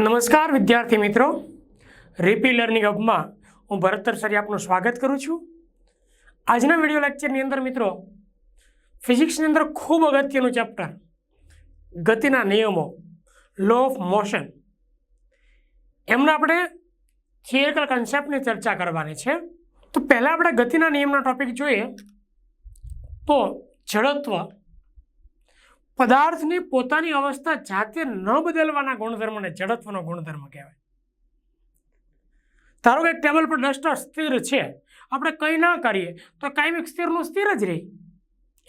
નમસ્કાર વિદ્યાર્થી મિત્રો, રીપી લર્નિંગ હબમાં હું ભરત તરસરી આપનું સ્વાગત કરું છું. આજના વિડીયો લેક્ચરની અંદર મિત્રો ફિઝિક્સની અંદર ખૂબ અગત્યનું ચેપ્ટર ગતિના નિયમો, લો ઓફ મોશન, એમના આપણે થિયરિકલ કન્સેપ્ટની ચર્ચા કરવાની છે. તો પહેલાં આપણે ગતિના નિયમના ટોપિક જોઈએ તો જડત્વ પદાર્થની પોતાની અવસ્થા જાતે ન બદલવાના ગુણધર્મને જડત્વનો ગુણધર્મ કહેવાય. ધારો કે ટેબલ પર ડસ્ટર સ્થિર છે, આપણે કંઈ ના કરીએ તો કાયમિક સ્થિરનું સ્થિર જ રહે,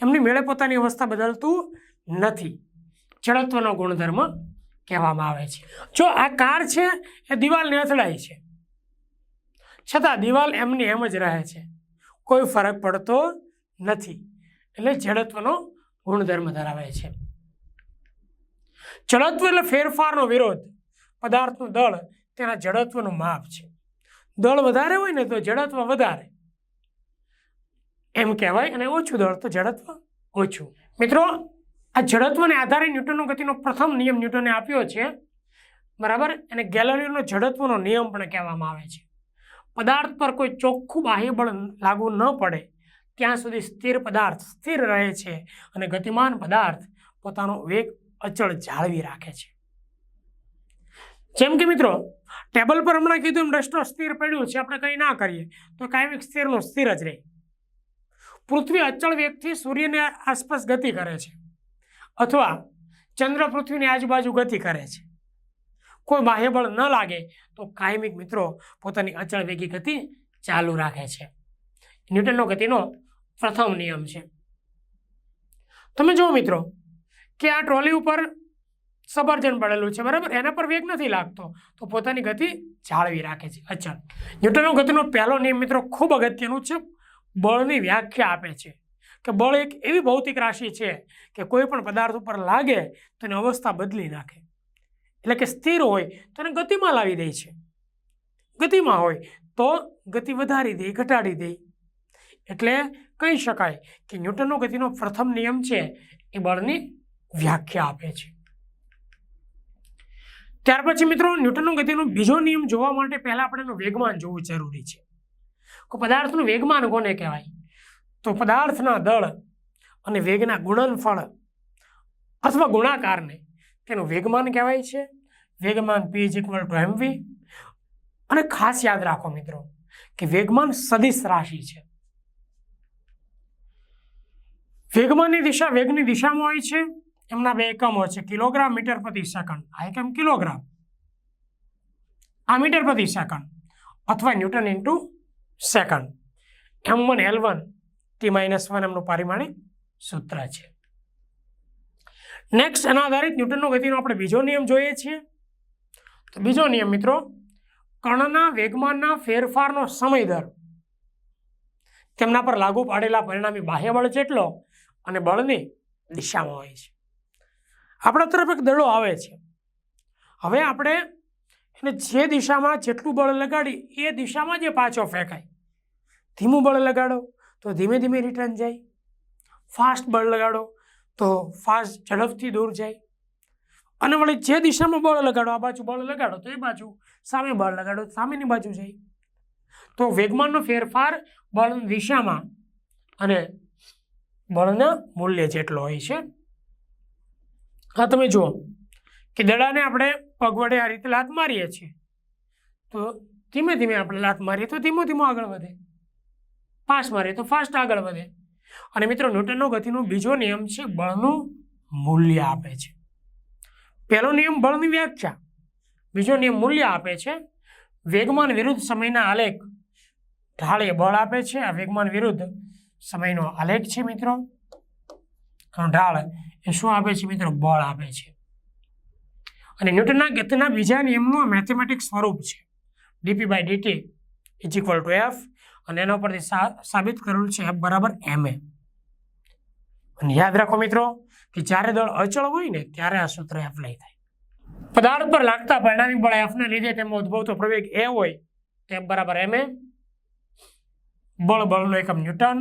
એમની મેળે પોતાની અવસ્થા બદલતું નથી. જડત્વનો ગુણધર્મ કહેવામાં આવે છે. જો આ કાર છે એ દિવાલને અથડાય છે, છતાં દિવાલ એમની એમ જ રહે છે, કોઈ ફરક પડતો નથી, એટલે જડત્વનો ગુણધર્મ ધરાવે છે. જડત્વ એટલે ફેરફારનો વિરોધ, પદાર્થનું દળ તેના જડત્વનું માપ છે. દળ વધારે હોય ને તો જડત્વ વધારે એમ કહેવાય, અને ઓછું દળ તો જડત્વ ઓછું. મિત્રો, આ જડત્વને આધારે ન્યૂટનનો ગતિનો પ્રથમ નિયમ ન્યૂટને આપ્યો છે, બરાબર. અને ગેલિલીનો જડત્વનો નિયમ પણ કહેવામાં આવે છે. પદાર્થ પર કોઈ ચોખ્ખું બાહ્ય બળ લાગુ ન પડે ત્યાં સુધી સ્થિર પદાર્થ સ્થિર રહે છે અને ગતિમાન પદાર્થ પોતાનો વેગ અચળ જાળવી રાખે છે. જેમ કે મિત્રો, ટેબલ પર હમણાં કીધું એમ ડસ્ટર સ્થિર પડ્યું છે, આપણે કંઈ ના કરીએ તો કાયમિક સ્થિરનું સ્થિર જ રહે. પૃથ્વી અચળ વેગથી સૂર્યની આસપાસ ગતિ કરે છે, અથવા ચંદ્ર પૃથ્વીની આજુબાજુ ગતિ કરે છે, કોઈ બાહ્ય બળ ન લાગે તો કાયમિક મિત્રો પોતાની અચળ વેગી ગતિ ચાલુ રાખે છે. ન્યૂટનનો ગતિનો પ્રથમ નિયમ છે. તમે જુઓ મિત્રો કે આ ટ્રોલી ઉપર સબર્જન પડેલું છે, બરાબર, એના પર વેગ નથી લાગતો તો પોતાની ગતિ જાળવી રાખે છે અચળ. ન્યૂટનનો ગતિનો પહેલો નિયમ મિત્રો ખૂબ અગત્યનું છે. બળની વ્યાખ્યા આપે છે કે બળ એક એવી ભૌતિક રાશિ છે કે કોઈ પણ પદાર્થ ઉપર લાગે તો એની અવસ્થા બદલી નાખે. એટલે કે સ્થિર હોય તો એને ગતિમાં લાવી દે છે, ગતિમાં હોય તો ગતિ વધારી દે, ઘટાડી દે. એટલે કહી શકાય કે ન્યૂટનનો ગતિનો પ્રથમ નિયમ છે એ બળની વ્યાખ્યા આપે છે. ત્યાર પછી મિત્રો ન્યૂટનનો ગતિનો બીજો નિયમ જોવા માટે પહેલા આપણે એનું વેગમાન જોવું જરૂરી છે. પદાર્થનું વેગમાન કોને કહેવાય? તો પદાર્થના દળ અને વેગના ગુણનફળ અથવા ગુણાકારને તેનું વેગમાન કહેવાય છે. વેગમાન P = mv. અને ખાસ યાદ રાખો મિત્રો કે વેગમાન સદિશ રાશિ છે. વેગમાનની દિશા વેગની દિશામાં હોય છે. એમના બે એકમો છે, કિલોગ્રામ, મીટર પ્રતિ સેકન્ડ. આ એકમ કિલોગ્રામ, આ મીટર પ્રતિ સેકન્ડ, અથવા newton into second. m1 L1 T-1 એમનું પારિમાણિક સૂત્ર છે. નેક્સ્ટ, એના આધારિત ન્યૂટનનો ગતિનો આપણે બીજો નિયમ જોઈએ છીએ. તો બીજો નિયમ મિત્રો, કણના વેગમાનના ફેરફારનો સમય દર તેમના પર લાગુ પાડેલા પરિણામી બાહ્ય બળ જેટલો અને બળની દિશામાં હોય છે. આપણા તરફ એક દડો આવે છે, હવે આપણે એને જે દિશામાં જેટલું બળ લગાડી એ દિશામાં જે પાછો ફેંકાય. ધીમું બળ લગાડો તો ધીમે ધીમે રિટર્ન જાય, ફાસ્ટ બળ લગાડો તો ફાસ્ટ ઝડપથી દૂર જાય. અને વળી જે દિશામાં બળ લગાડો, આ બાજુ બળ લગાડો તો એ બાજુ, સામે બળ લગાડો તો સામેની બાજુ જાય. તો વેગમાનનો ફેરફાર બળની દિશામાં અને બળના મૂલ્ય જેટલો હોય છે. હા, તમે જુઓ કે દડાને આપણે પગ વડે આ રીતે લાત મારીએ છીએ તો ધીમે ધીમે આપણે લાત મારીએ તો ધીમો ધીમો આગળ વધે, ફાસ્ટ મારીએ તો ફાસ્ટ આગળ વધે. અને મિત્રો ન્યૂટનનો ગતિનો બીજો નિયમ છે બળનું મૂલ્ય આપે છે. પહેલો નિયમ બળની વ્યાખ્યા, બીજો નિયમ મૂલ્ય આપે છે. વેગમાન વિરુદ્ધ સમયના આલેખ ઢાળે બળ આપે છે. આ વેગમાન વિરુદ્ધ સમયનો આલેખ છે મિત્રો. ઢાળ એ શું આપે છે મિત્રો? બળ આપે છે. અને ન્યૂટનના ગતિના બીજા નિયમનું મેથેમેટિક સ્વરૂપ છે, dp/dt = F. અને એના પરથી સાબિત કરેલું છે F = ma. અને યાદ રાખો મિત્રો કે જ્યારે દળ અચળ હોય ને ત્યારે આ સૂત્ર એપ્લાય થાય. પદાર્થ પર લાગતા પરિણામી બળ Fને લીધે તેમાં ઉદ્ભવતો પ્રવેગ A હોય તો F = ma. બળનો એકમ ન્યૂટન,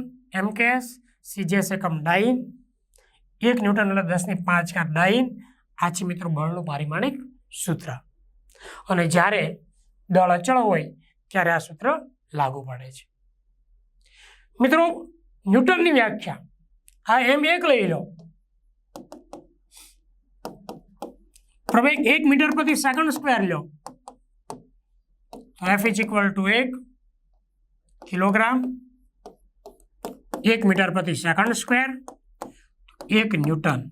mks, cgs એકમ ડાઇન, 1 ન્યૂટન એટલે 10⁵ ડાઇન. આ છે મિત્રો બળનું પારિમાણિક સૂત્ર. અને જ્યારે દળ અચળ હોય ત્યારે આ સૂત્ર લાગુ પડે છે. મિત્રો, ન્યૂટનની વ્યાખ્યા આ m1 લઈ લો. પ્રવેગ 1 મીટર પ્રતિ સેકન્ડ સ્ક્વેર લો તો F = 1 કિલોગ્રામ 1 મીટર પ્રતિ સેકન્ડ સ્ક્વેર 1 ન્યૂટન.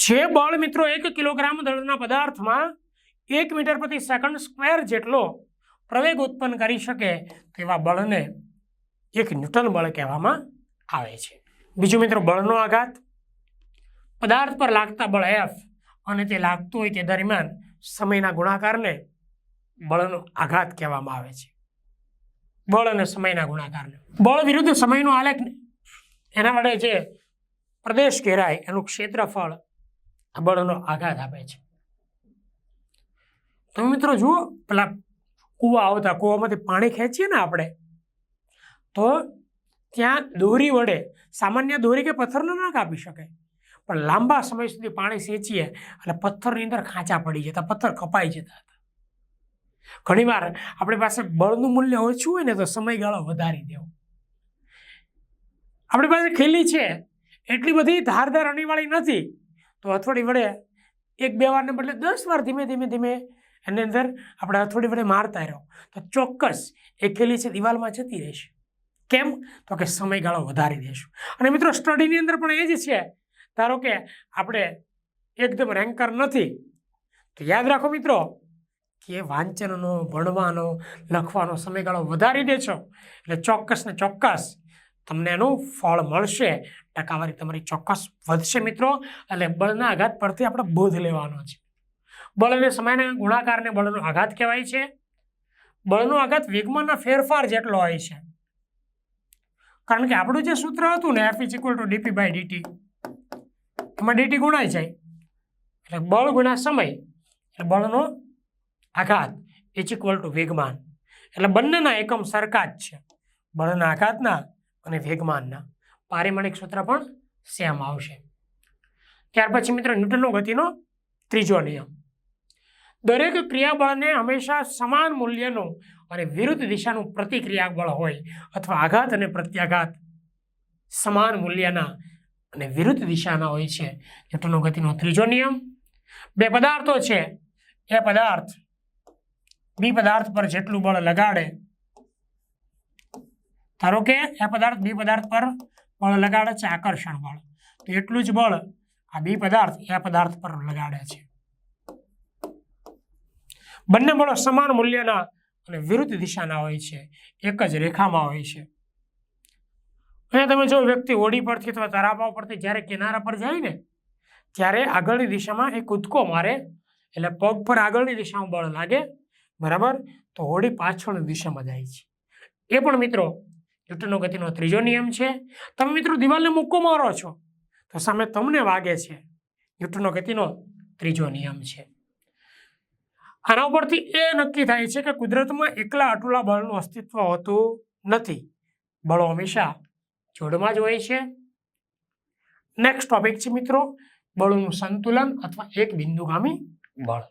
જે બળ મિત્રો 1 કિલોગ્રામ દળના પદાર્થમાં 1 મીટર પ્રતિ સેકન્ડ સ્ક્વેર જેટલો પ્રવેગ ઉત્પન્ન કરી શકે તેવા બળને 1 ન્યૂટન બળ કહેવામાં આવે છે. બીજું મિત્રો, બળનો આઘાત. પદાર્થ પર લાગતા બળ F અને તે લાગતું હોય તે દરમિયાન સમયના ગુણાકારને બળનો આઘાત કહેવામાં આવે છે. બળ અને સમયના ગુણાકારને બળ વિરુદ્ધ સમયનો આલેખ એના વડે જે પ્રદેશ ઘેરાય એનું ક્ષેત્રફળ આ બળનો આઘાત આપે છે. તો મિત્રો જુઓ, પેલા કૂવામાંથી પાણી ખેંચીએ ને આપણે, તો ત્યાં દોરી વડે સામાન્ય દોરી કે પથ્થરને ના કાપી શકાય, પણ લાંબા સમય સુધી પાણી સેચીએ એટલે પથ્થરની અંદર ખાંચા પડી જતા, પથ્થર કપાઈ જતા હતા. ઘણીવાર આપણી પાસે બળનું મૂલ્ય ઓછું હોય ને તો સમયગાળો વધારી દેવો. આપણી પાસે ખીલી છે એટલી બધી ધારદાર અણીવાળી નથી, તો હથોડી વડે 1-2 વારને બદલે 10 વાર ધીમે ધીમે એની અંદર આપણે હથોડી વડે મારતા રહો તો ચોક્કસ એ ખીલી છે દિવાલમાં જતી રહેશે. કેમ? તો કે સમયગાળો વધારી દેશું. અને મિત્રો, સ્ટડીની અંદર પણ એ જ છે. ધારો કે આપણે એકદમ રેન્કર નથી તો યાદ રાખો મિત્રો કે વાંચનનો, ભણવાનો, લખવાનો સમયગાળો વધારી દેશો એટલે ચોક્કસ ને ચોક્કસ તમને એનું ફળ મળશે. ટકાવારી તમારી ચોક્કસ વધશે મિત્રો. એટલે બળના આઘાત પરથી આપણે બોધ લેવાનો છે. બળ અને સમયના ગુણાકારને બળનો આઘાત કહેવાય છે. બળનો આઘાત વેગમાનના ફેરફાર જેટલો હોય છે. કારણ કે આપણું જે સૂત્ર હતું ને F = dp/dt, એમાં dt ગુણાઈ જાય એટલે બળ ગુણ્યા સમય એટલે બળનો આઘાત = વેગમાન. એટલે બંનેના એકમ સરખા જ છે, બળના આઘાતના અને વેગમાનના. પારિમાણિક સૂત્ર પણ સેમ આવશે. ત્યાર પછી મિત્રો, ન્યૂટનનો ગતિનો ત્રીજો નિયમ. દરેક ક્રિયાબળને હંમેશા સમાન મૂલ્યનું અને વિરુદ્ધ દિશાનું પ્રતિક્રિયા બળ હોય અથવા આઘાત અને પ્રત્યાઘાત સમાન મૂલ્યના અને વિરુદ્ધ દિશાના હોય છે. ન્યૂટનનો ગતિનો ત્રીજો નિયમ. બે પદાર્થો છે, એ પદાર્થ બી પદાર્થ પર જેટલું બળ લગાડે, ધારો કે એ પદાર્થ બી પદાર્થ પર બળ લગાડે છે આકર્ષણ બળ, તો એટલું જ બળ આ બી પદાર્થ એ પદાર્થ પર લગાડે છે. બંને બળો સમાન મૂલ્યના અને વિરુદ્ધ દિશાના હોય છે, એક જ રેખામાં હોય છે. અહીંયા તમે જો વ્યક્તિ હોડી પરથી અથવા તરાપા પરથી જ્યારે કિનારા પર જાય ને ત્યારે આગળની દિશામાં એ કૂદકો મારે એટલે પગ પર આગળની દિશામાં બળ લાગે, બરાબર, તો હોડી પાછળની દિશામાં જાય છે. એ પણ મિત્રો ન્યૂટનનો ગતિનો ત્રીજો નિયમ છે. તમે મિત્રો દિવાલને મુક્કો મારો છો તો સામે તમને વાગે છે, ન્યૂટનનો ગતિનો ત્રીજો નિયમ છે. આના ઉપરથી એ નક્કી થાય છે કે કુદરતમાં એકલા અટુલા બળનું અસ્તિત્વ હોતું નથી, બળો હંમેશા જોડમાં જ હોય છે. નેક્સ્ટ ટોપિક છે મિત્રો, બળોનું સંતુલન અથવા એક બિંદુગામી બળ.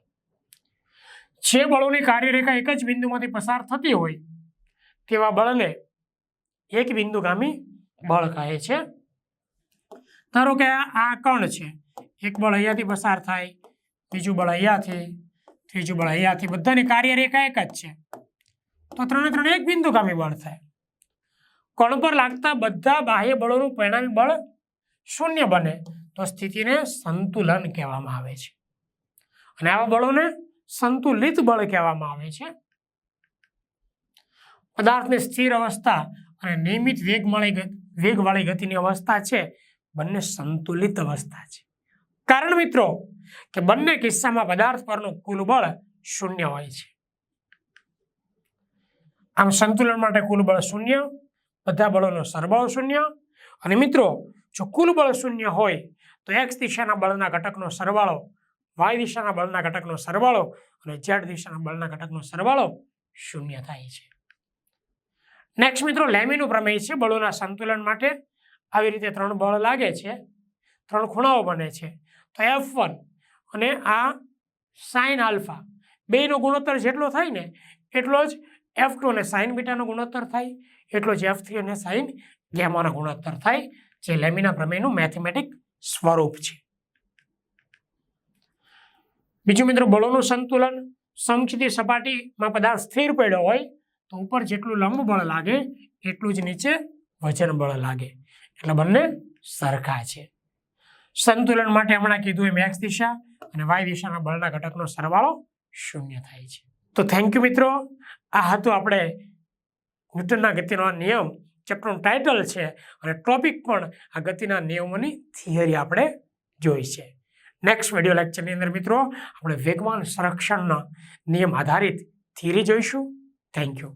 જે બળોની કાર્યરેખા એક જ બિંદુમાંથી પસાર થતી હોય તેવા બળને એક બિંદુગામી બળ કહે છે. ધારો કે આ કણ છે, એક બળ અહીંયાથી પસાર થાય, બીજું બળ અહીંયાથી, ત્રીજું બળ અહીંયાથી, બધાની કાર્યરેખા એક જ છે, તો ત્રણે એક બિંદુગામી બળ થાય. કણ પર લાગતા બધા બાહ્ય બળોનું પરિણામી બળ શૂન્ય બને તો સ્થિતિને સંતુલન કહેવામાં આવે છે. અને આવા બળોને સંતુલિત બળ કહેવામાં આવે છે. પદાર્થની સ્થિર અવસ્થા અને નિયમિત વેગવાળી ગતિની અવસ્થા છે, બંને સંતુલિત અવસ્થા છે. કારણ મિત્રો કે બંને કિસ્સામાં પદાર્થ પરનું કુલ બળ શૂન્ય હોય છે. આમ સંતુલન માટે કુલ બળ શૂન્ય, બધા બળોનો સરવાળો શૂન્ય. અને મિત્રો જો કુલ બળ શૂન્ય હોય તો x દિશાના બળના ઘટકનો સરવાળો, y દિશાના બળના ઘટકનો સરવાળો અને z દિશાના બળના ઘટકનો સરવાળો શૂન્ય થાય છે. નેક્સ્ટ મિત્રો, લેમીનું પ્રમેય છે. બળોના સંતુલન માટે આવી રીતે 3 બળ લાગે છે, 3 ખૂણાઓ બને છે, તો F1 અને આ સાઇન આલ્ફા બેનો ગુણોત્તર જેટલો થાય ને એટલો જ F2 અને સાઇન બીટાનો ગુણોત્તર થાય, એટલો જ F3 અને સાઇન ગેમાનો ગુણોત્તર થાય, જે લેમિના પ્રમેયનું મેથેમેટિક સ્વરૂપ છે. બીજું મિત્રો, બળોનું સંતુલન. સમક્ષિતિજ સપાટીમાં પદાર્થ સ્થિર પડ્યો હોય તો ઉપર જેટલું લંબ બળ લાગે એટલું જ નીચે વજન બળ લાગે, એટલે બંને સરખા છે. સંતુલન માટે હમણાં કીધું એમ x દિશા અને y દિશાના બળના ઘટકનો સરવાળો 0 થાય છે. તો થેન્ક યુ મિત્રો. આ હતું આપણે ન્યૂટનના ગતિનો નિયમ ચેપ્ટરનું ટાઇટલ છે અને ટોપિક પણ આ ગતિના નિયમોની થિયરી આપણે જોઈ છે. નેક્સ્ટ વિડીયો લેક્ચરની અંદર મિત્રો આપણે વેગમાન સંરક્ષણના નિયમ આધારિત થિયરી જોઈશું. Thank you.